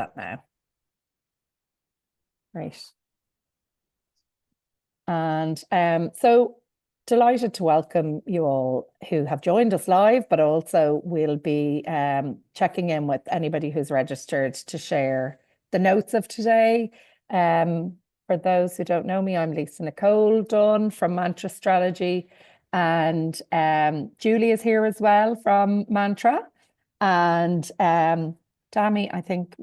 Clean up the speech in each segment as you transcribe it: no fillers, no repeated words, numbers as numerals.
that now. Right. And so delighted to welcome you all who have joined us live, but also we'll be checking in with anybody who's registered to share the notes of today. For those who don't know me, I'm Lisa Nicole Dunn from Mantra Strategy, and Julie is here as well from Mantra, and Dami, I think,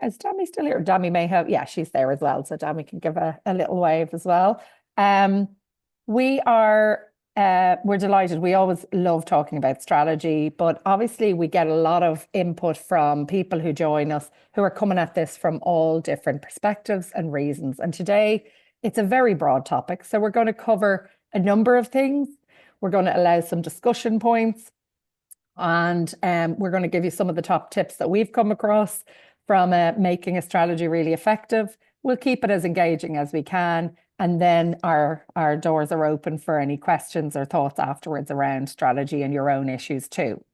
is Dami still here? Dami may have, yeah, she's there as well. So Dami can give a little wave as well. We're delighted. We always love talking about strategy, but obviously we get a lot of input from people who join us who are coming at this from all different perspectives and reasons. And today it's a very broad topic. So we're going to cover a number of things. We're going to allow some discussion points. And we're going to give you some of the top tips that we've come across from making a strategy really effective. We'll keep it as engaging as we can. And then our doors are open for any questions or thoughts afterwards around strategy and your own issues too.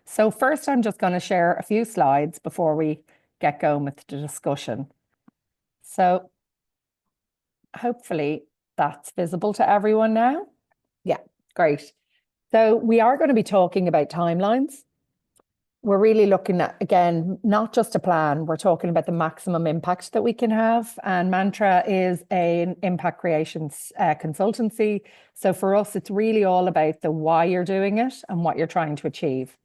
So first, I'm just going to share a few slides before we get going with the discussion. So hopefully that's visible to everyone now. Yeah, great. So we are going to be talking about timelines. We're really looking at, again, not just a plan, we're talking about the maximum impact that we can have. And Mantra is an impact creations consultancy. So for us, it's really all about the why you're doing it and what you're trying to achieve.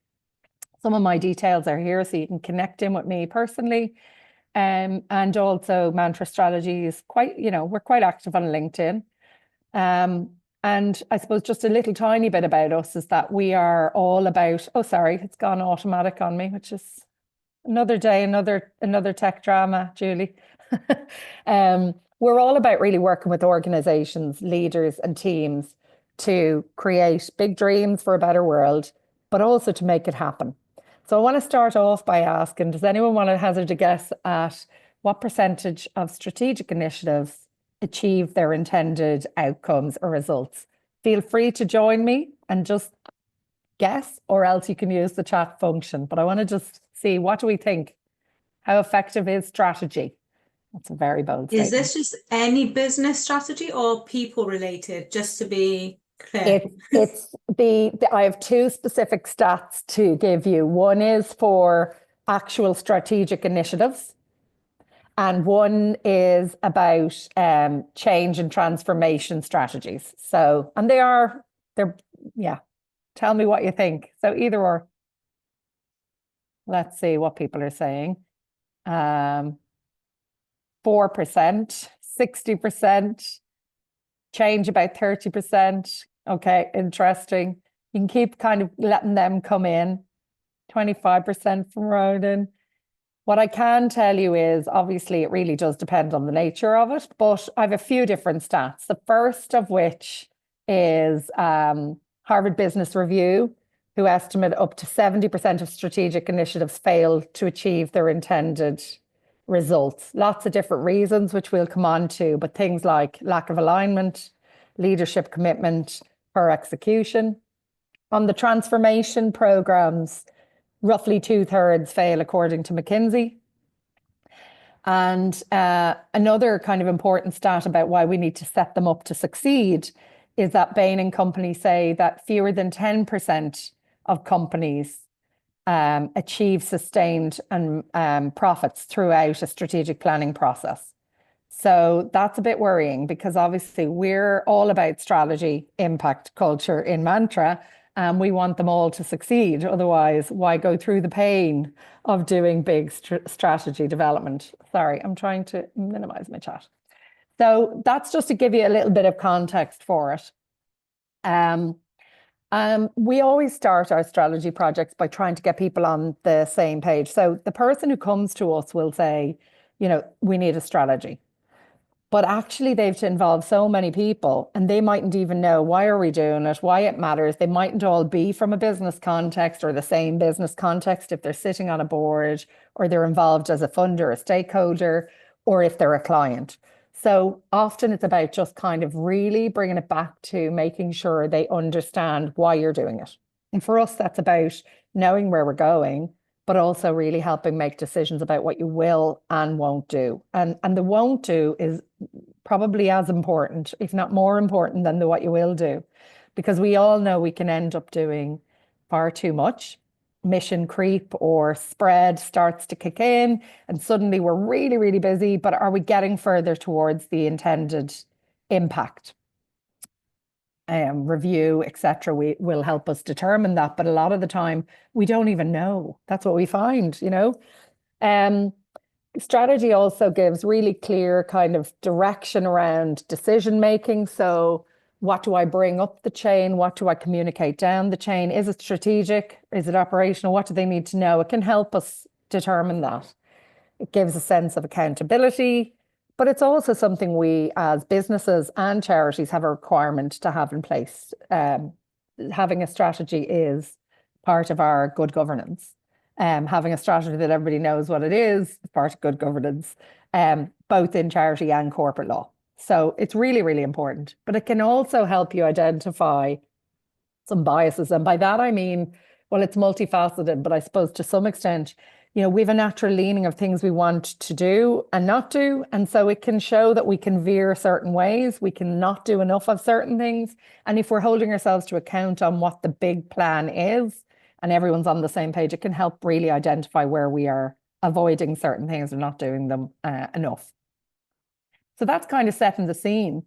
Some of my details are here so you can connect in with me personally. And also Mantra Strategy is quite, we're quite active on LinkedIn. And I suppose just a little tiny bit about us is that we are all about, oh, sorry, it's gone automatic on me, which is another day, another tech drama, Julie. We're all about really working with organizations, leaders and teams to create big dreams for a better world, but also to make it happen. So I want to start off by asking, does anyone want to hazard a guess at what percentage of strategic initiatives achieve their intended outcomes or results? Feel free to join me and just guess, or else you can use the chat function. But I want to just see, what do we think? How effective is strategy? That's a very bold statement. Is this just any business strategy or people related, just to be clear? I have two specific stats to give you. One is for actual strategic initiatives, and one is about change and transformation strategies. So, and yeah, tell me what you think. So either or. Let's see what people are saying. 4%, 60%, change about 30%. Okay, interesting. You can keep kind of letting them come in. 25% from Ronan. What I can tell you is, obviously, it really does depend on the nature of it, but I have a few different stats. The first of which is Harvard Business Review, who estimate up to 70% of strategic initiatives fail to achieve their intended results. Lots of different reasons, which we'll come on to, but things like lack of alignment, leadership commitment, poor execution. On the transformation programs, roughly 2/3 fail, according to McKinsey. And another kind of important stat about why we need to set them up to succeed is that Bain and Company say that fewer than 10% of companies achieve sustained profits throughout a strategic planning process. So that's a bit worrying, because obviously we're all about strategy, impact, culture in Mantra. And we want them all to succeed. Otherwise, why go through the pain of doing big strategy development? Sorry, I'm trying to minimize my chat. So that's just to give you a little bit of context for it. We always start our strategy projects by trying to get people on the same page. So the person who comes to us will say, we need a strategy. But actually, they've to involve so many people, and they mightn't even know why are we doing it, why it matters. They mightn't all be from a business context or the same business context if they're sitting on a board, or they're involved as a funder, a stakeholder, or if they're a client. So often it's about just kind of really bringing it back to making sure they understand why you're doing it. And for us, that's about knowing where we're going, but also really helping make decisions about what you will and won't do. And the won't do is probably as important, if not more important than the what you will do, because we all know we can end up doing far too much. Mission creep or spread starts to kick in, and suddenly we're really, really busy, but are we getting further towards the intended impact? Review, etc., we will help us determine that. But a lot of the time, we don't even know. That's what we find, you know. Um, Strategy also gives really clear kind of direction around decision making. So, what do I bring up the chain? What do I communicate down the chain? Is it strategic? Is it operational? What do they need to know? It can help us determine that. It gives a sense of accountability, but it's also something we as businesses and charities have a requirement to have in place. Having a strategy is part of our good governance. Having a strategy that everybody knows what it is part of good governance, both in charity and corporate law. So it's really, really important. But it can also help you identify some biases. And by that, I mean, well, it's multifaceted, but I suppose to some extent, we have a natural leaning of things we want to do and not do. And so it can show that we can veer certain ways. We can not do enough of certain things. And if we're holding ourselves to account on what the big plan is and everyone's on the same page, it can help really identify where we are avoiding certain things or not doing them enough. So that's kind of setting the scene.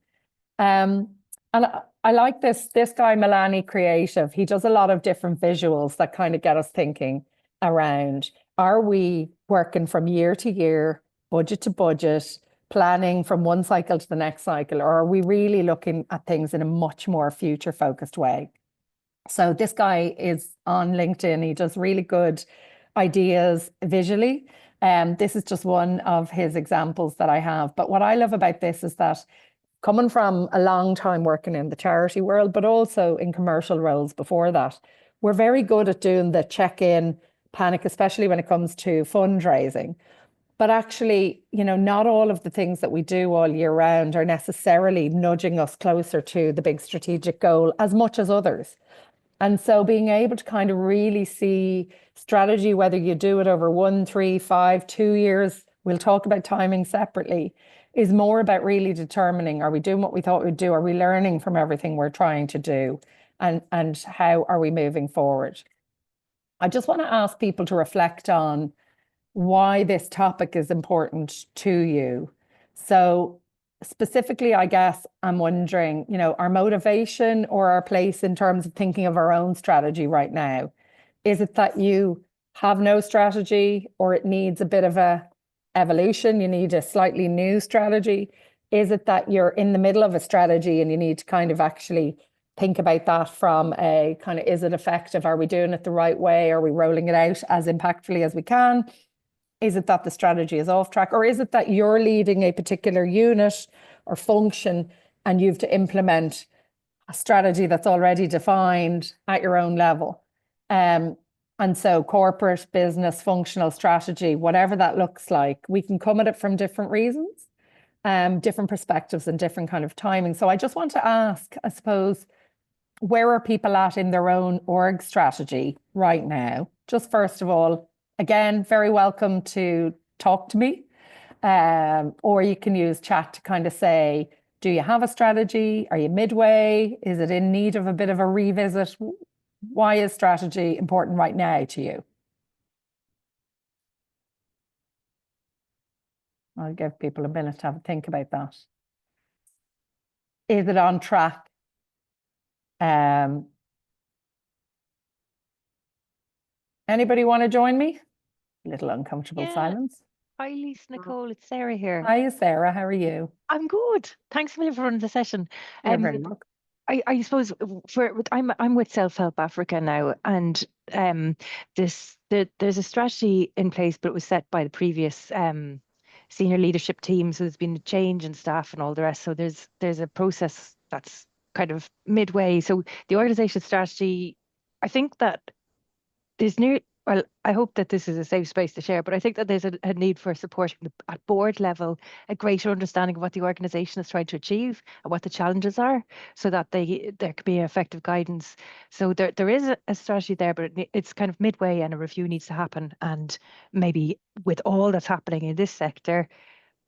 And I like this guy, Milani Creative. He does a lot of different visuals that kind of get us thinking around, are we working from year to year, budget to budget, planning from one cycle to the next cycle, or are we really looking at things in a much more future focused way? So this guy is on LinkedIn. He does really good ideas visually. This is just one of his examples that I have. But what I love about this is that coming from a long time working in the charity world, but also in commercial roles before that, we're very good at doing the check-in panic, especially when it comes to fundraising. But actually, not all of the things that we do all year round are necessarily nudging us closer to the big strategic goal as much as others. And so being able to kind of really see strategy, whether you do it over 1, 3, 5, 2 years, we'll talk about timing separately, is more about really determining, are we doing what we thought we'd do? Are we learning from everything we're trying to do? And how are we moving forward? I just want to ask people to reflect on why this topic is important to you. So specifically, I guess I'm wondering, our motivation or our place in terms of thinking of our own strategy right now. Is it that you have no strategy or it needs a bit of a evolution? You need a slightly new strategy? Is it that you're in the middle of a strategy and you need to kind of actually think about that from a kind of, is it effective? Are we doing it the right way? Are we rolling it out as impactfully as we can? Is it that the strategy is off track, or is it that you're leading a particular unit or function and you've to implement a strategy that's already defined at your own level? And so corporate, business, functional strategy, whatever that looks like, we can come at it from different reasons, different perspectives and different kind of timing. So I just want to ask, I suppose, where are people at in their own org strategy right now? Just first of all, again, very welcome to talk to me. Or you can use chat to kind of say, do you have a strategy? Are you midway? Is it in need of a bit of a revisit? Why is strategy important right now to you? I'll give people a minute to have a think about that. Is it on track? Anybody want to join me? Little uncomfortable silence. Hi, Lisa Nicole. It's Sarah here. Hi, Sarah. How are you? I'm good. Thanks a million for running the session. You're very welcome. I suppose I'm with Self Help Africa now, and there's a strategy in place, but it was set by the previous senior leadership team. So there's been a change in staff and all the rest. So there's a process that's kind of midway. So the organization strategy, I think that Well, I hope that this is a safe space to share, but I think that there's a need for supporting at board level a greater understanding of what the organisation is trying to achieve and what the challenges are, so that there could be effective guidance. So there is a strategy there, but it's kind of midway, and a review needs to happen. And maybe with all that's happening in this sector,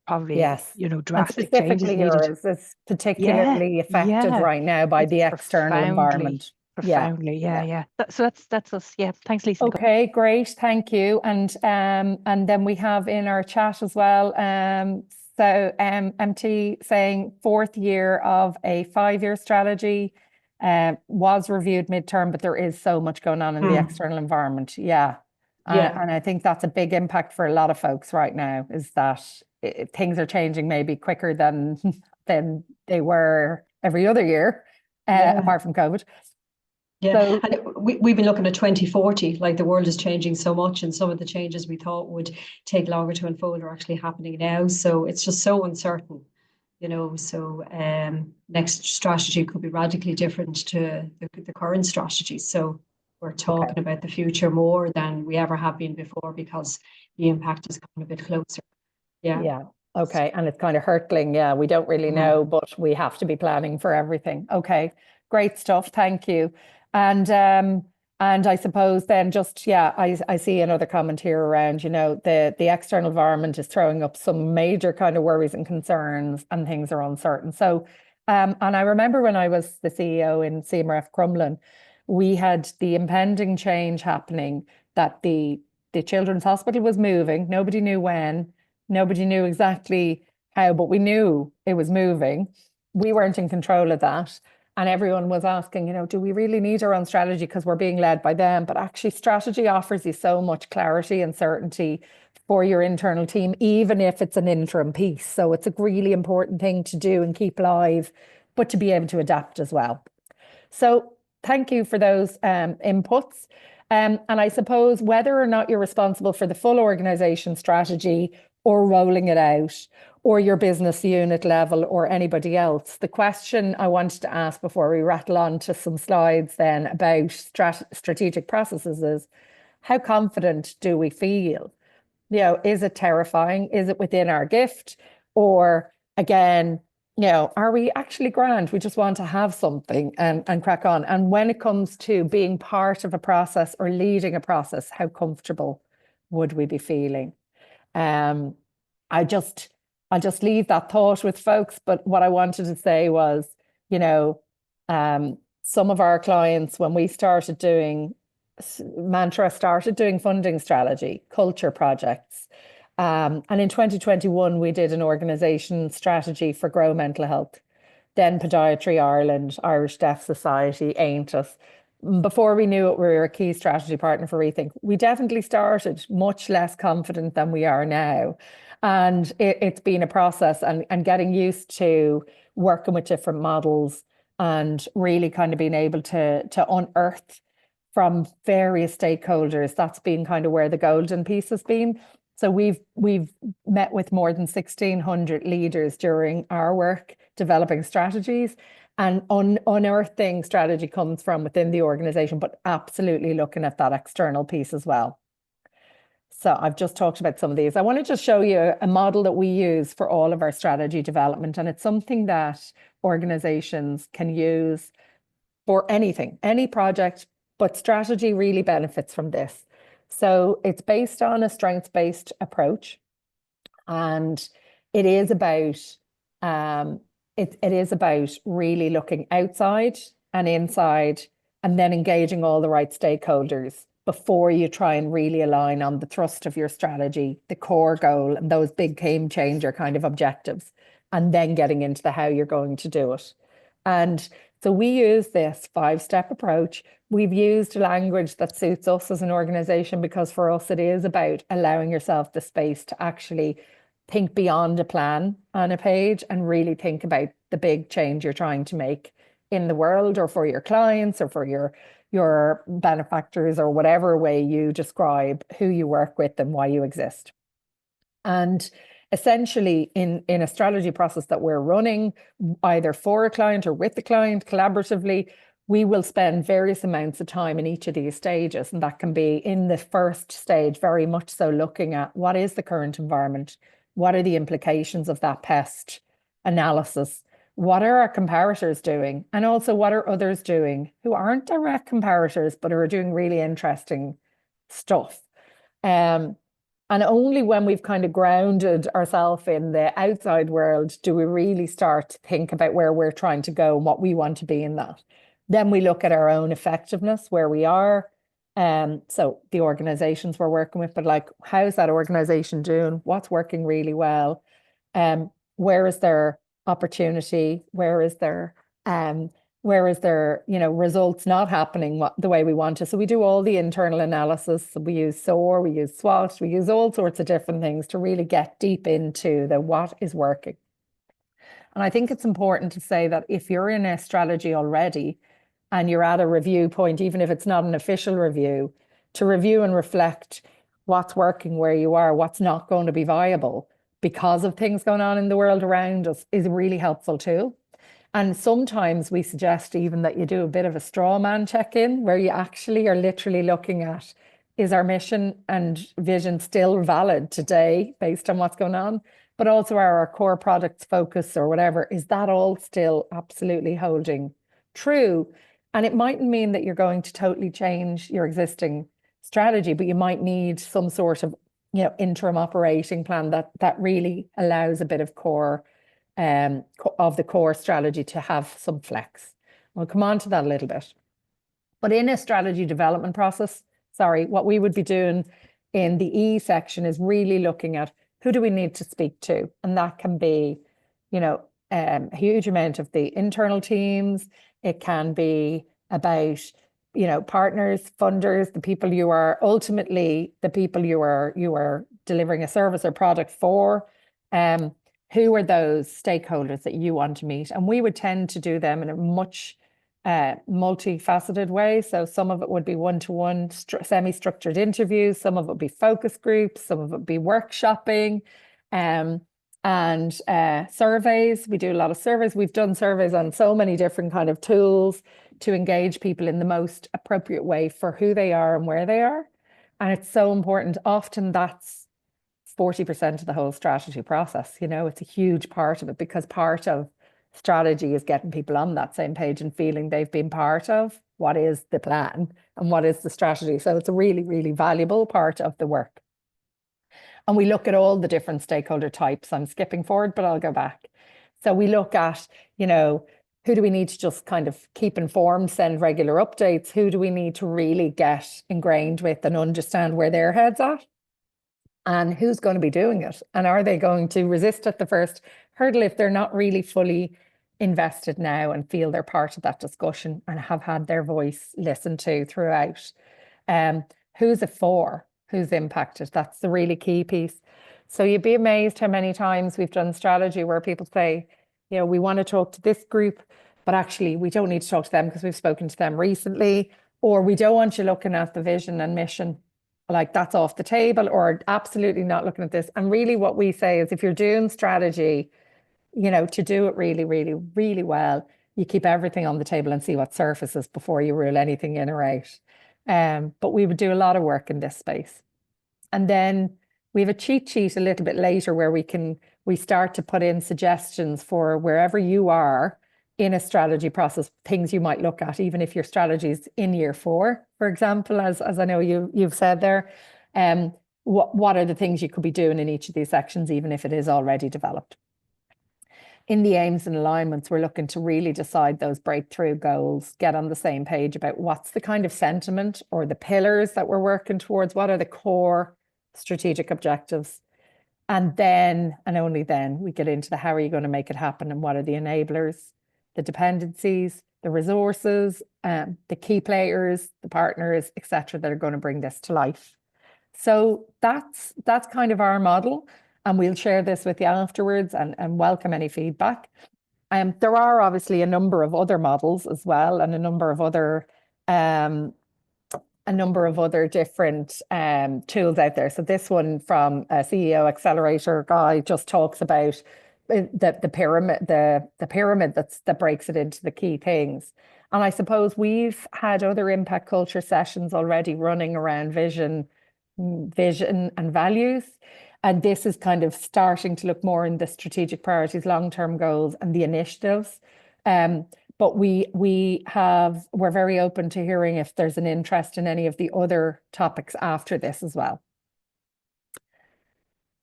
probably Yes. And drastic changes specifically needed. yours is Yeah, particularly affected yeah, right now by it's the external profoundly, environment. Yeah. profoundly, yeah, Yeah. yeah. So that's us. Yeah, thanks, Lisa. Okay, great. Thank you. And then we have in our chat as well. MT saying 4th year of a 5-year strategy was reviewed midterm, but there is so much going on in the external environment. Yeah. Yeah. And I think that's a big impact for a lot of folks right now, is that things are changing maybe quicker than they were every other year, Yeah. apart from COVID. Yeah, So, and we've been looking at 2040, like the world is changing so much, and some of the changes we thought would take longer to unfold are actually happening now. So it's just so uncertain, So next strategy could be radically different to the current strategy. So we're talking about the future more than we ever have been before, because the impact is coming a bit closer. Yeah. Yeah. Okay. And it's kind of hurtling. Yeah. We don't really know, but we have to be planning for everything. Okay. Great stuff. Thank you. And I suppose then just, yeah, I see another comment here around, the external environment is throwing up some major kind of worries and concerns, and things are uncertain. So, and I remember when I was the CEO in CMRF Crumlin, we had the impending change happening, that the Children's Hospital was moving. Nobody knew when. Nobody knew exactly how, but we knew it was moving. We weren't in control of that. And everyone was asking, do we really need our own strategy because we're being led by them? But actually, strategy offers you so much clarity and certainty for your internal team, even if it's an interim piece. So it's a really important thing to do and keep live, but to be able to adapt as well. So thank you for those inputs. And I suppose whether or not you're responsible for the full organization strategy, or rolling it out, or your business unit level, or anybody else, the question I wanted to ask before we rattle on to some slides then about strategic processes is, how confident do we feel? Is it terrifying? Is it within our gift? Or again, are we actually grand? We just want to have something and crack on. And when it comes to being part of a process or leading a process, how comfortable would we be feeling? I'll just leave that thought with folks. But what I wanted to say was, some of our clients, when we started doing Mantra, started doing funding strategy, culture projects. And in 2021, we did an organisation strategy for Grow Mental Health. Then Podiatry Ireland, Irish Deaf Society, Ain't Us. Before we knew it, we were a key strategy partner for Rethink. We definitely started much less confident than we are now. And it's been a process, and getting used to working with different models, and really kind of being able to unearth from various stakeholders. That's been kind of where the golden piece has been. So we've met with more than 1,600 leaders during our work developing strategies, and unearthing strategy comes from within the organization, but absolutely looking at that external piece as well. So I've just talked about some of these. I want to just show you a model that we use for all of our strategy development, and it's something that organizations can use for anything, any project, but strategy really benefits from this. So it's based on a strengths-based approach, and it is about it is about really looking outside and inside, and then engaging all the right stakeholders before you try and really align on the thrust of your strategy, the core goal, and those big game changer kind of objectives, and then getting into the how you're going to do it. And so we use this 5-step approach. We've used language that suits us as an organization, because for us, it is about allowing yourself the space to actually think beyond a plan on a page and really think about the big change you're trying to make in the world, or for your clients, or for your benefactors, or whatever way you describe who you work with and why you exist. And essentially, in a strategy process that we're running, either for a client or with the client collaboratively, we will spend various amounts of time in each of these stages. And that can be in the first stage, very much so looking at what is the current environment? What are the implications of that pest analysis? What are our comparators doing? And also, what are others doing who aren't direct comparators, but are doing really interesting stuff? And only when we've kind of grounded ourselves in the outside world do we really start to think about where we're trying to go and what we want to be in that. Then we look at our own effectiveness, where we are. So the organizations we're working with, but like, how's that organization doing? What's working really well? Where is there opportunity? Where is there, results not happening the way we want to? So we do all the internal analysis. We use SOAR, we use SWOT, we use all sorts of different things to really get deep into the what is working. And I think it's important to say that if you're in a strategy already and you're at a review point, even if it's not an official review, to review and reflect what's working where you are, what's not going to be viable because of things going on in the world around us is a really helpful tool. And sometimes we suggest even that you do a bit of a straw man check-in where you actually are literally looking at, is our mission and vision still valid today based on what's going on? But also, are our core products focus or whatever, is that all still absolutely holding true? And it mightn't mean that you're going to totally change your existing strategy, but you might need some sort of, interim operating plan that really allows a bit of core of the core strategy to have some flex. We'll come on to that a little bit. But in a strategy development process, what we would be doing in the E section is really looking at who do we need to speak to? And that can be, a huge amount of the internal teams. It can be about, partners, funders, the people you are ultimately, the people you are delivering a service or product for. Who are those stakeholders that you want to meet? And we would tend to do them in a much multifaceted way. So some of it would be one-to-one semi-structured interviews, some of it would be focus groups, some of it would be workshopping, and surveys. We do a lot of surveys. We've done surveys on so many different kind of tools to engage people in the most appropriate way for who they are and where they are. And it's so important. Often that's 40% of the whole strategy process. It's a huge part of it, because part of strategy is getting people on that same page and feeling they've been part of what is the plan and what is the strategy. So it's a really, really valuable part of the work. And we look at all the different stakeholder types. I'm skipping forward, but I'll go back. So we look at, who do we need to just kind of keep informed, send regular updates? Who do we need to really get ingrained with and understand where their head's at? And who's going to be doing it? And are they going to resist at the first hurdle if they're not really fully invested now and feel they're part of that discussion and have had their voice listened to throughout? Who's it for? Who's impacted? That's the really key piece. So you'd be amazed how many times we've done strategy where people say, we want to talk to this group, but actually we don't need to talk to them because we've spoken to them recently, or we don't want you looking at the vision and mission. Like, that's off the table, or absolutely not looking at this. And really what we say is, if you're doing strategy, to do it really, really, really well, you keep everything on the table and see what surfaces before you rule anything in or out. But we would do a lot of work in this space. And then we have a cheat sheet a little bit later where we start to put in suggestions for wherever you are in a strategy process, things you might look at, even if your strategy is in year 4, for example, as I know you've said there. What are the things you could be doing in each of these sections, even if it is already developed? In the aims and alignments, we're looking to really decide those breakthrough goals, get on the same page about what's the kind of sentiment or the pillars that we're working towards, what are the core strategic objectives. And then, and only then, we get into the how are you going to make it happen, and what are the enablers, the dependencies, the resources, the key players, the partners, etc., that are going to bring this to life. So that's kind of our model, and we'll share this with you afterwards and welcome any feedback. There are obviously a number of other models as well, and a number of other different tools out there. So this one from a CEO Accelerator guy just talks about the pyramid that breaks it into the key things. And I suppose we've had other impact culture sessions already running around vision and values. And this is kind of starting to look more in the strategic priorities, long-term goals, and the initiatives. But we're very open to hearing if there's an interest in any of the other topics after this as well.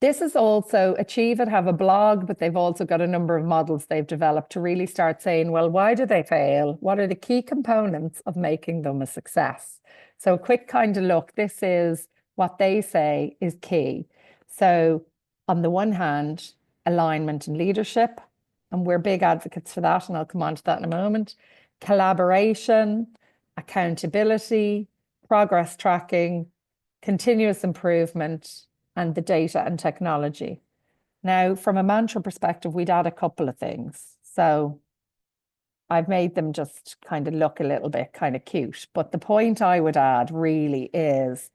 This is also Achieve It, have a blog, but they've also got a number of models they've developed to really start saying, well, why do they fail? What are the key components of making them a success? So a quick kind of look, this is what they say is key. So on the one hand, alignment and leadership, and we're big advocates for that, and I'll come on to that in a moment. Collaboration, accountability, progress tracking, continuous improvement, and the data and technology. Now, from a mantra perspective, we'd add a couple of things. So I've made them just kind of look a little bit kind of cute. But the point I would add really is,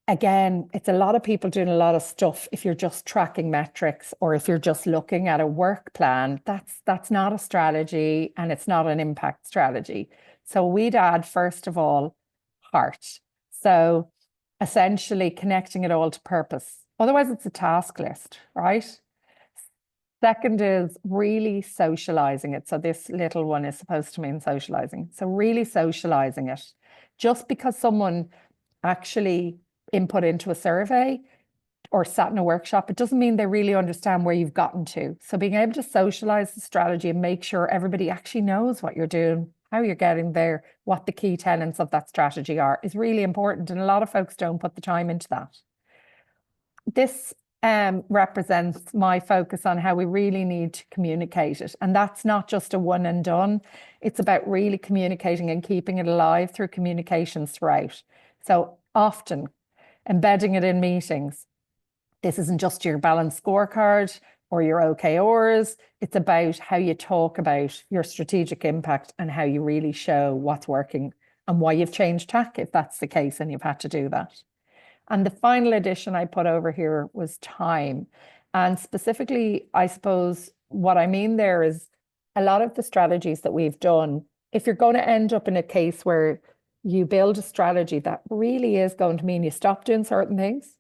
again, it's a lot of people doing a lot of stuff. If you're just tracking metrics or if you're just looking at a work plan, that's not a strategy and it's not an impact strategy. So we'd add, first of all, heart. So essentially connecting it all to purpose. Otherwise, it's a task list, right? Second is really socializing it. So this little one is supposed to mean socializing. So really socializing it. Just because someone actually input into a survey or sat in a workshop, it doesn't mean they really understand where you've gotten to. So being able to socialize the strategy and make sure everybody actually knows what you're doing, how you're getting there, what the key tenets of that strategy are, is really important. And a lot of folks don't put the time into that. This represents my focus on how we really need to communicate it. And that's not just a one and done. It's about really communicating and keeping it alive through communications throughout. So often embedding it in meetings. This isn't just your balanced scorecard or your OKRs. It's about how you talk about your strategic impact and how you really show what's working and why you've changed tack, if that's the case and you've had to do that. And the final addition I put over here was time. And specifically, I suppose what I mean there is a lot of the strategies that we've done, if you're going to end up in a case where you build a strategy that really is going to mean you stop doing certain things,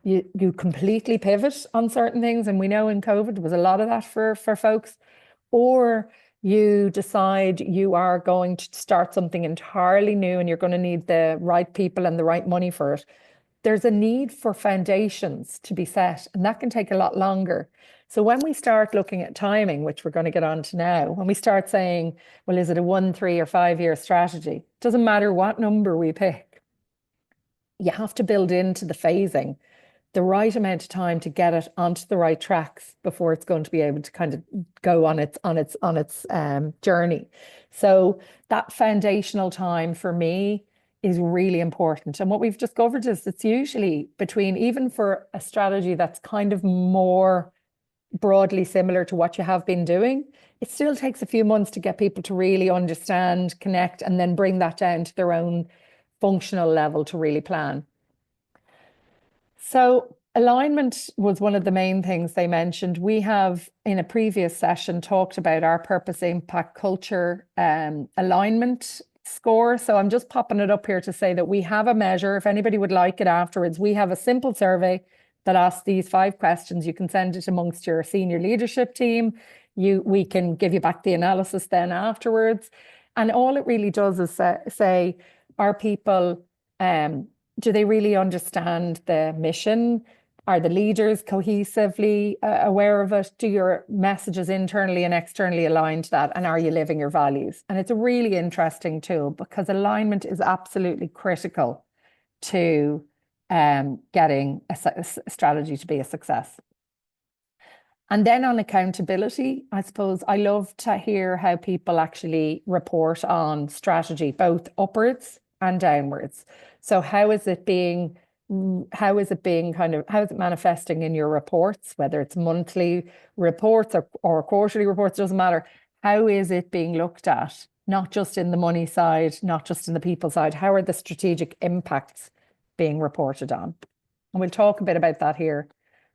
you completely pivot on certain things, and we know in COVID there was a lot of that for folks, or you decide you are going to start something entirely new and you're going to need the right people and the right money for it. There's a need for foundations to be set, and that can take a lot longer. So when we start looking at timing, which we're going to get on to now, when we start saying, well, is it a 1, 3, or 5 year strategy? Doesn't matter what number we pick. You have to build into the phasing the right amount of time to get it onto the right tracks before it's going to be able to kind of go on its journey. So that foundational time for me is really important. And what we've discovered is it's usually between, even for a strategy that's kind of more broadly similar to what you have been doing, it still takes a few months to get people to really understand, connect, and then bring that down to their own functional level to really plan. So alignment was one of the main things they mentioned. We have, in a previous session, talked about our purpose, impact, culture, alignment score. So I'm just popping it up here to say that we have a measure. If anybody would like it afterwards, we have a simple survey that asks these 5 questions. You can send it amongst your senior leadership team. We can give you back the analysis then afterwards. And all it really does is say, are people, do they really understand the mission? Are the leaders cohesively aware of it? Do your messages internally and externally align to that? And are you living your values? And it's a really interesting tool because alignment is absolutely critical to getting a strategy to be a success. And then on accountability, I suppose I love to hear how people actually report on strategy, both upwards and downwards. So how is it manifesting in your reports, whether it's monthly reports or quarterly reports, doesn't matter. How is it being looked at? Not just in the money side, not just in the people side. How are the strategic impacts being reported on? And we'll talk a bit about that here.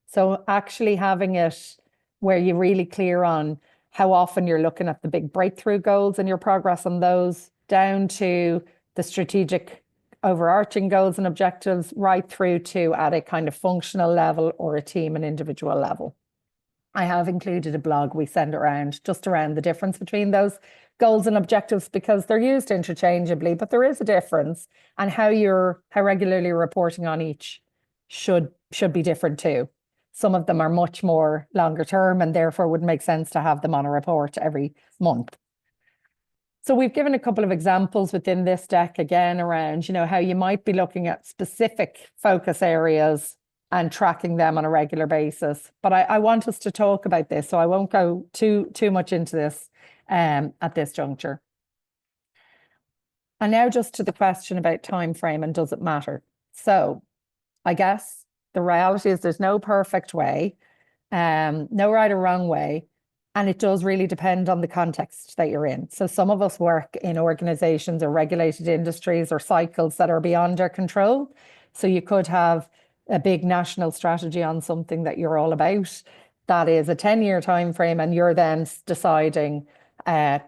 So actually having it where you're really clear on how often you're looking at the big breakthrough goals and your progress on those, down to the strategic overarching goals and objectives, right through to at a kind of functional level or a team and individual level. I have included a blog we send around just around the difference between those goals and objectives, because they're used interchangeably, but there is a difference, and how regularly you're reporting on each should be different too. Some of them are much more longer term, and therefore would make sense to have them on a report every month. So we've given a couple of examples within this deck again around, how you might be looking at specific focus areas and tracking them on a regular basis. But I want us to talk about this, so I won't go too much into this at this juncture. And now just to the question about time frame and does it matter? So I guess the reality is there's no perfect way, no right or wrong way. And it does really depend on the context that you're in. So some of us work in organizations or regulated industries or cycles that are beyond our control. So you could have a big national strategy on something that you're all about. That is a 10-year time frame, and you're then deciding,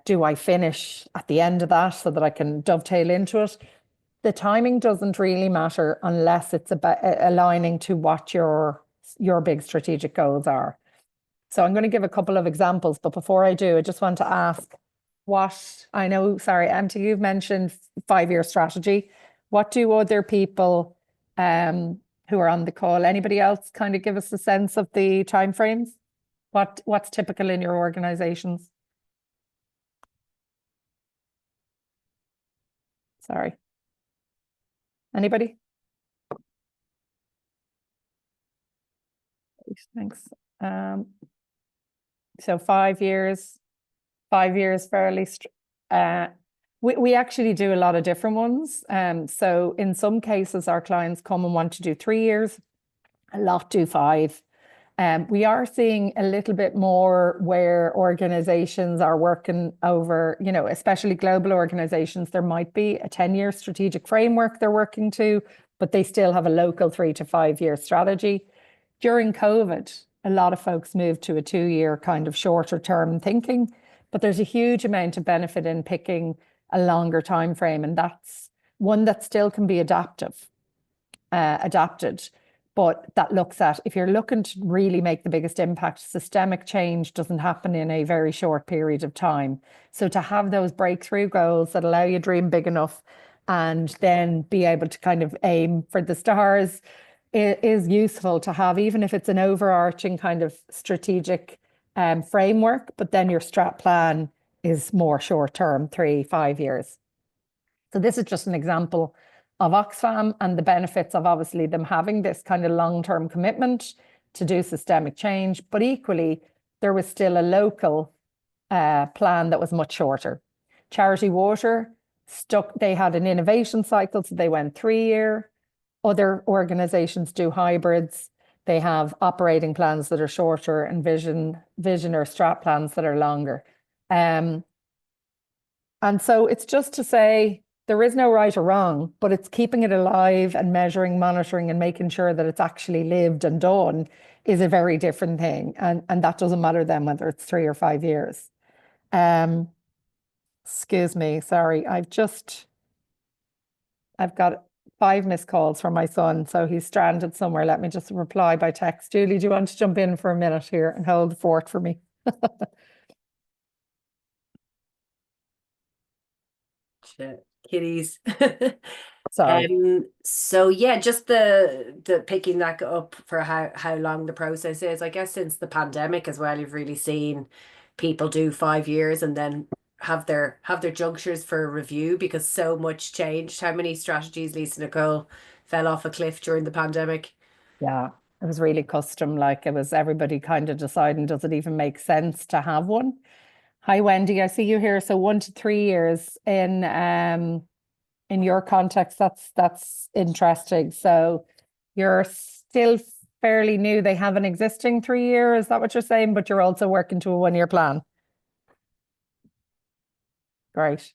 do I finish at the end of that so that I can dovetail into it? The timing doesn't really matter unless it's about aligning to what your big strategic goals are. So I'm going to give a couple of examples, but before I do, I just want to ask Emty, you've mentioned 5-year strategy. What do other people who are on the call, anybody else kind of give us a sense of the timeframes? What's typical in your organizations? Sorry. Anybody? Thanks. So 5 years, 5 years fairly. We actually do a lot of different ones. So in some cases, our clients come and want to do 3 years, a lot do 5. We are seeing a little bit more where organizations are working over, especially global organizations, there might be a 10-year strategic framework they're working to, but they still have a local 3 to 5 year strategy. During COVID, a lot of folks moved to a 2-year kind of shorter term thinking, but there's a huge amount of benefit in picking a longer time frame, and that's one that still can be adapted, but that looks at, if you're looking to really make the biggest impact, systemic change doesn't happen in a very short period of time. So to have those breakthrough goals that allow you to dream big enough and then be able to kind of aim for the stars is useful to have, even if it's an overarching kind of strategic framework, but then your strat plan is more short term, 3-5 years. So this is just an example of Oxfam and the benefits of obviously them having this kind of long-term commitment to do systemic change, but equally there was still a local plan that was much shorter. Charity Water they had an innovation cycle, so they went 3-year. Other organizations do hybrids. They have operating plans that are shorter and vision or strat plans that are longer. And so it's just to say there is no right or wrong, but it's keeping it alive and measuring, monitoring, and making sure that it's actually lived and done is a very different thing. And that doesn't matter then whether it's 3 or 5 years. Excuse me, sorry. I've got 5 missed calls from my son, so he's stranded somewhere. Let me just reply by text. Julie, do you want to jump in for a minute here and hold the fort for me? Kitties. Sorry. So yeah, just the picking that up for how long the process is. I guess since the pandemic as well, you've really seen people do 5 years and then have their junctures for review because so much changed. How many strategies, Lisa Nicole, fell off a cliff during the pandemic? Yeah, it was really custom. Like it was everybody kind of deciding, does it even make sense to have one? Hi, Wendy, I see you here. So 1 to 3 years in your context, that's interesting. So you're still fairly new. They have an existing 3-year, is that what you're saying? But you're also working to a 1-year plan. Great.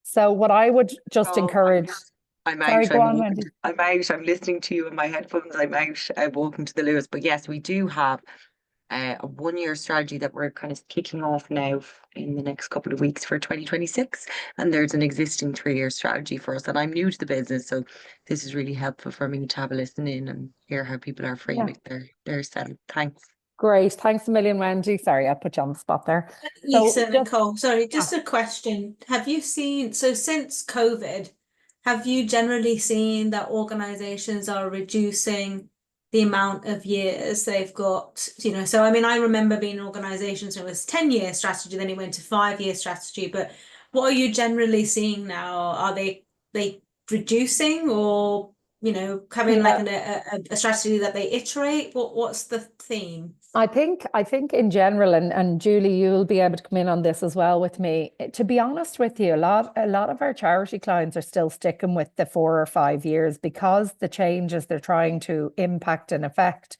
So what I would just encourage. I'm out. Sorry, go on, Wendy. I'm out. I'm listening to you in my headphones. I'm out. I'm walking to the Lewis. But yes, we do have a 1-year strategy that we're kind of kicking off now in the next couple of weeks for 2026. And there's an existing 3-year strategy for us. And I'm new to the business, so this is really helpful for me to have a listen in and hear how people are framing their setup. Thanks. Great. Thanks a million, Wendy. Sorry, I put you on the spot there. Lisa So and just- Nicole, sorry, just a question. Have you seen, so since COVID, have you generally seen that organizations are reducing the amount of years they've got, you know? So I mean, I remember being in organizations where it was 10-year strategy, then it went to 5-year strategy, but what are you generally seeing now? Are they reducing, or, you know, having like a strategy that they iterate? What's the theme? I think in general, and Julie, you'll be able to come in on this as well with me. To be honest with you, a lot of our charity clients are still sticking with the 4 or 5 years, because the changes they're trying to impact and affect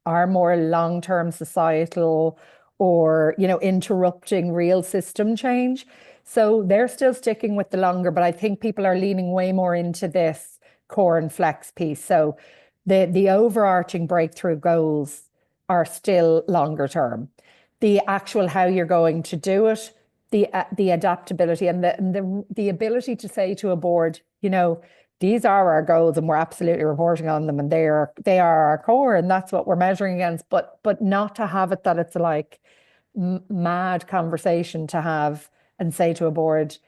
are more long-term societal, or, you know, interrupting real system change. So they're still sticking with the longer, but I think people are leaning way more into this core and flex piece. So the overarching breakthrough goals are still longer term. The actual how you're going to do it, the adaptability, and the ability to say to a board, you know, these are our goals and we're absolutely reporting on them, and they are our core, and that's what we're measuring against. But not to have it that it's like mad conversation to have and say to a board,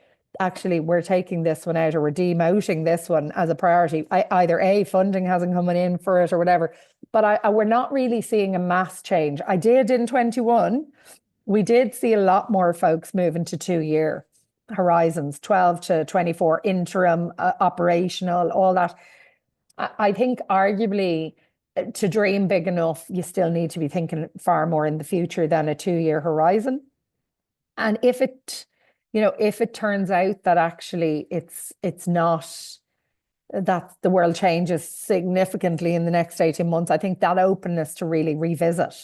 actually, we're taking this one out, or we're demoting this one as a priority. Either funding hasn't come in for it or whatever. But we're not really seeing a mass change. I did in 21. We did see a lot more folks moving to 2-year horizons, 12 to 24, interim, operational, all that. I think arguably, to dream big enough, you still need to be thinking far more in the future than a 2-year horizon. And if it turns out that actually it's not, that the world changes significantly in the next 18 months, I think that openness to really revisit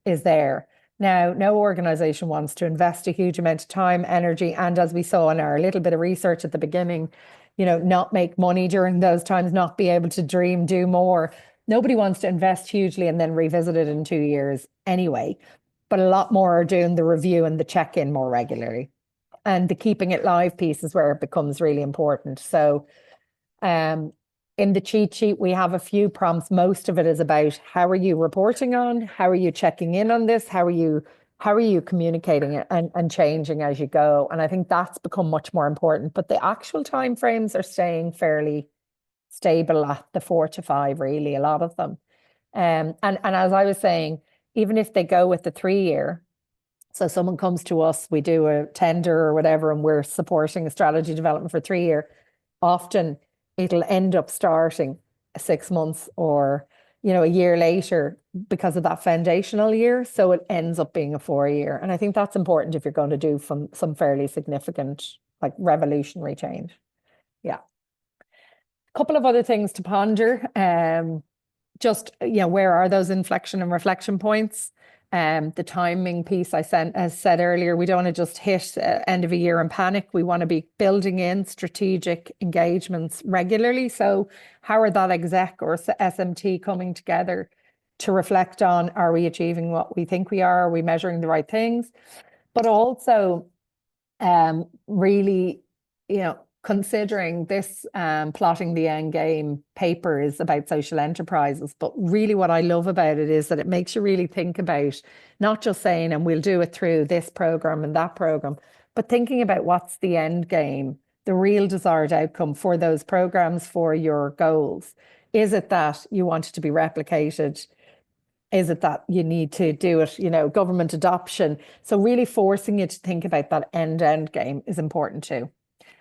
is there. Now, no organization wants to invest a huge amount of time, energy, and, as we saw in our little bit of research at the beginning, you know, not make money during those times, not be able to dream, do more. Nobody wants to invest hugely and then revisit it in 2 years anyway. But a lot more are doing the review and the check-in more regularly. And the keeping it live piece is where it becomes really important. So in the cheat sheet, we have a few prompts. Most of it is about, how are you reporting on? How are you checking in on this? How are you communicating it and changing as you go? And I think that's become much more important. But the actual timeframes are staying fairly stable at the 4 to 5, really, a lot of them. And as I was saying, even if they go with the 3-year, so someone comes to us, we do a tender or whatever, and we're supporting a strategy development for 3-year, often it'll end up starting 6 months or, you know, a year later because of that foundational year. So it ends up being a 4-year. And I think that's important if you're going to do some fairly significant, like, revolutionary change. Yeah. A couple of other things to ponder. Just, you know, where are those inflection and reflection points? The timing piece I said earlier, we don't want to just hit end of a year and panic. We want to be building in strategic engagements regularly. So how are that exec or SMT coming together to reflect on, are we achieving what we think we are? Are we measuring the right things? But also really, you know, considering this plotting the end game paper is about social enterprises, but really what I love about it is that it makes you really think about not just saying, and we'll do it through this program and that program, but thinking about what's the end game, the real desired outcome for those programs, for your goals. Is it that you want it to be replicated? Is it that you need to do it, you know, government adoption? So really forcing you to think about that end game is important too.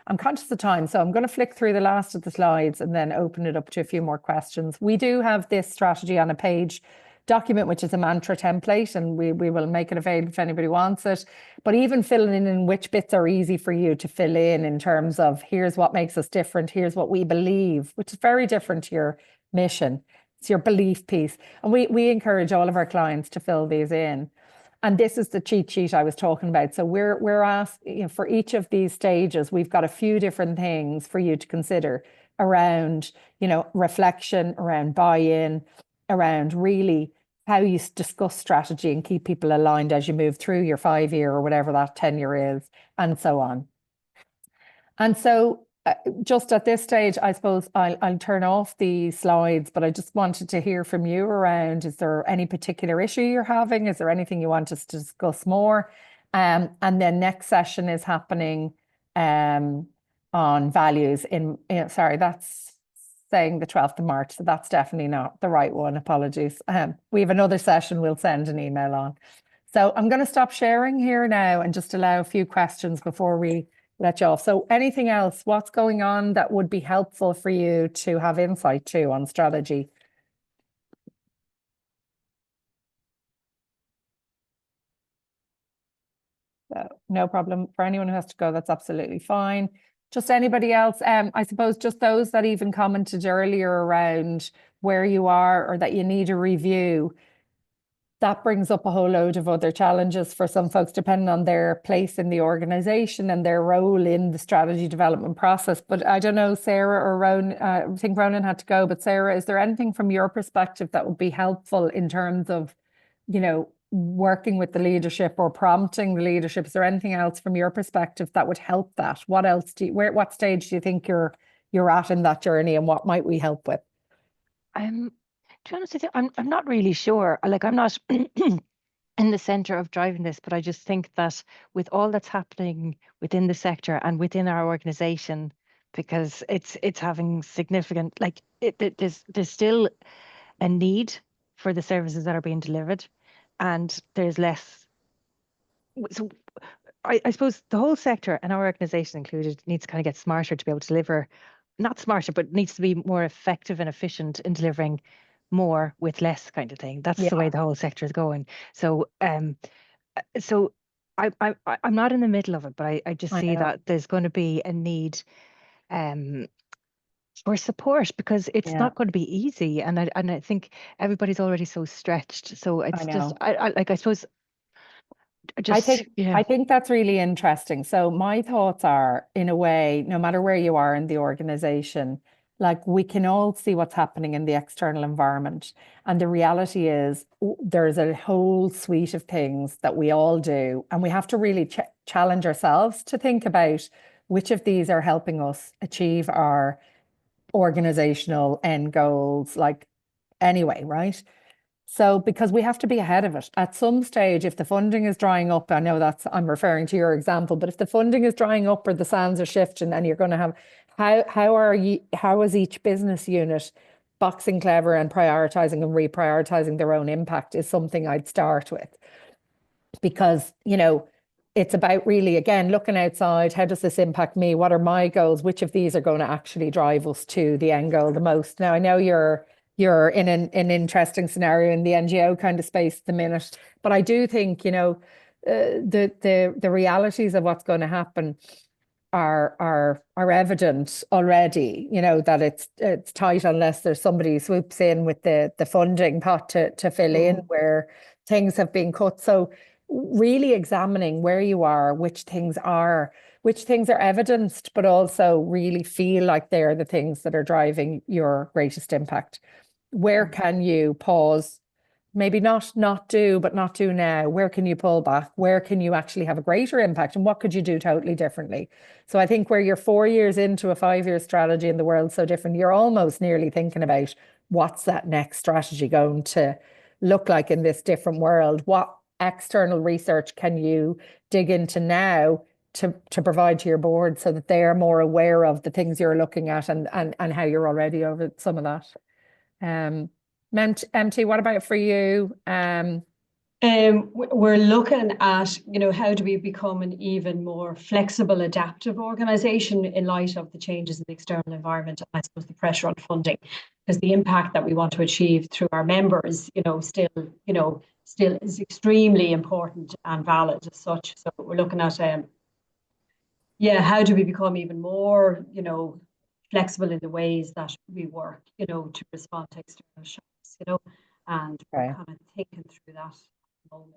I'm conscious of time, so I'm going to flick through the last of the slides and then open it up to a few more questions. We do have this strategy on a page document, which is a mantra template, and we will make it available if anybody wants it. But even filling in which bits are easy for you to fill in terms of, here's what makes us different, here's what we believe, which is very different to your mission. It's your belief piece. And we encourage all of our clients to fill these in. And this is the cheat sheet I was talking about. So we're asked, you know, for each of these stages, we've got a few different things for you to consider around, you know, reflection, around buy-in, around really how you discuss strategy and keep people aligned as you move through your 5-year or whatever that tenure is, and so on. And so just at this stage, I suppose I'll turn off the slides, but I just wanted to hear from you around, is there any particular issue you're having? Is there anything you want us to discuss more? And then next session is happening on values sorry, that's saying the 12th of March, so that's definitely not the right one. Apologies. We have another session we'll send an email on. So I'm going to stop sharing here now and just allow a few questions before we let you off. So anything else, what's going on that would be helpful for you to have insight to on strategy? So no problem for anyone who has to go, that's absolutely fine. Just anybody else, I suppose just those that even commented earlier around where you are or that you need a review. That brings up a whole load of other challenges for some folks, depending on their place in the organization and their role in the strategy development process. But I don't know, Sarah or Ronan, I think Ronan had to go, but Sarah, is there anything from your perspective that would be helpful in terms of, working with the leadership or prompting the leadership? Is there anything else from your perspective that would help that? What else what stage do you think you're at in that journey, and what might we help with? To be honest with you, I'm not really sure. Like, I'm not in the center of driving this, but I just think that with all that's happening within the sector and within our organization, because it's having significant, like, there's still a need for the services that are being delivered, and there's less. So I suppose the whole sector, and our organization included, needs to kind of get smarter to be able to deliver, not smarter, but needs to be more effective and efficient in delivering more with less, kind of thing. That's the way the whole sector is going. So so I'm not in the middle of it, but I just see that there's going to be a need for support, because it's not going to be easy, and I think everybody's already so stretched. So it's just I suppose just I think that's really interesting. So my thoughts are, in a way, no matter where you are in the organization, like, we can all see what's happening in the external environment. And the reality is there's a whole suite of things that we all do. And we have to really challenge ourselves to think about which of these are helping us achieve our organizational end goals, like, anyway, right? So, because we have to be ahead of it at some stage, if the funding is drying up, I know I'm referring to your example, but if the funding is drying up or the sands are shifting, and you're going to have, how is each business unit boxing clever and prioritizing and reprioritizing their own impact, is something I'd start with. Because, it's about really, again, looking outside. How does this impact me? What are my goals? Which of these are going to actually drive us to the end goal the most? Now, I know you're in an interesting scenario in the NGO kind of space at the minute, but I do think, the realities of what's going to happen are evident already. That it's tight unless there's somebody who swoops in with the funding pot to fill in where things have been cut. So really examining where you are, which things are evidenced, but also really feel like they're the things that are driving your greatest impact. Where can you pause? Maybe not do, but not do now. Where can you pull back? Where can you actually have a greater impact? And what could you do totally differently? So I think where you're 4 years into a 5-year strategy and the world's so different, you're almost nearly thinking about, what's that next strategy going to look like in this different world? What external research can you dig into now to provide to your board so that they are more aware of the things you're looking at and how you're already over some of that? MT, what about for you? We're looking at, how do we become an even more flexible, adaptive organization in light of the changes in the external environment, and I suppose the pressure on funding, because the impact that we want to achieve through our members, still is extremely important and valid as such. So we're looking at, how do we become even more, flexible in the ways that we work, to respond to external shocks, and we're kind of thinking through that moment,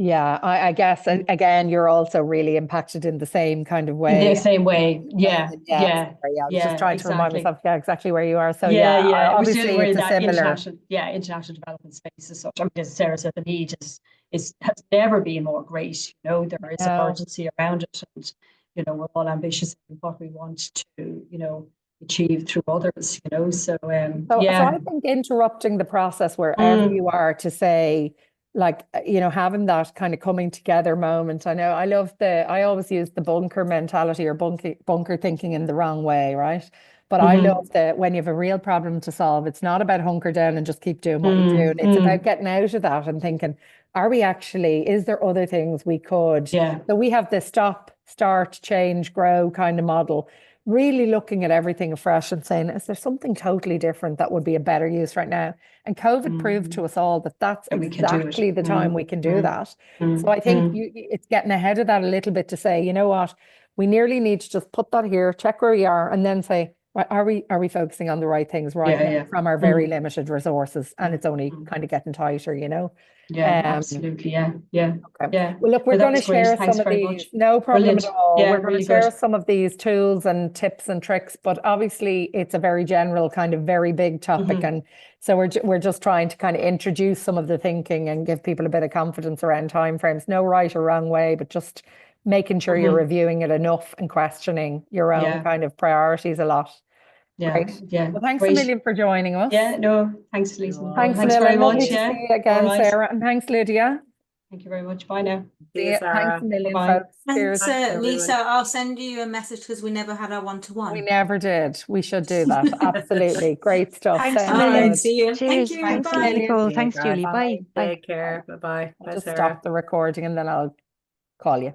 Yeah, I guess again, you're also really impacted in the same kind of In way. the same way. Yeah, Yeah, sorry, I was just trying to remind exactly. myself, exactly where you are. So Yeah, yeah, we're obviously in it's a that similar. international development space as such. I mean, as Sarah said, the need has never been more great. You know, there is an No. urgency around it, and you know, we're all ambitious in what we want to, you know, achieve through others. You know, so So yeah. I think interrupting the process wherever you are to say, like, you know, having that kind of coming together moment. I know I always use the bunker mentality or bunker thinking in the wrong way, right? But I love that when you have a real problem to solve, it's not about hunker down and just keep doing what you're doing. It's about getting out of that and thinking, is there other things we could? Yeah. So we have the stop, start, change, grow kind of model, really looking at everything afresh and saying, is there something totally different that would be a better use right now? And COVID proved to us all that that's That we can do it. exactly the time we can do that. So I think it's getting ahead of that a little bit to say, you know what, we nearly need to just put that here, check where we are, and then say, right, are we focusing on the right things right now from our very limited resources? And it's only kind of getting tighter, you know? Yeah, absolutely. Yeah. Okay. Yeah. Well, look, we're Well, that going to was great. share Thanks some of very these. much. No problem Brilliant. at all. Yeah, We're going really to share good. some of these tools and tips and tricks, but obviously it's a very general kind of very big topic. And so we're just trying to kind of introduce some of the thinking and give people a bit of confidence around timeframes. No right or wrong way, but just making sure you're reviewing it enough and questioning your own kind of priorities a lot. Yeah, Great. yeah. Well, thanks a Great. million for joining us. Yeah, no, thanks, Lisa. Thanks, Thanks very Lila. Lovely much. to Yeah. see you again, All right. Sarah. And thanks, Lydia. Thank you very much. Bye now. See you, Thanks Sarah. a million, Bye-bye. folks. Cheers. Thanks, everyone. Lisa. I'll send you a message because we never had our one-to-one. We never did. We should do that. Absolutely. Great stuff. Thanks a Sounds All million. right, good. see you. Cheers. Thank you. Thanks, Bye. Nicole. See you Thanks, guys. Julie. Bye. Bye. Take care. Bye-bye. I'll Bye, just Sarah. stop the recording and then I'll call you.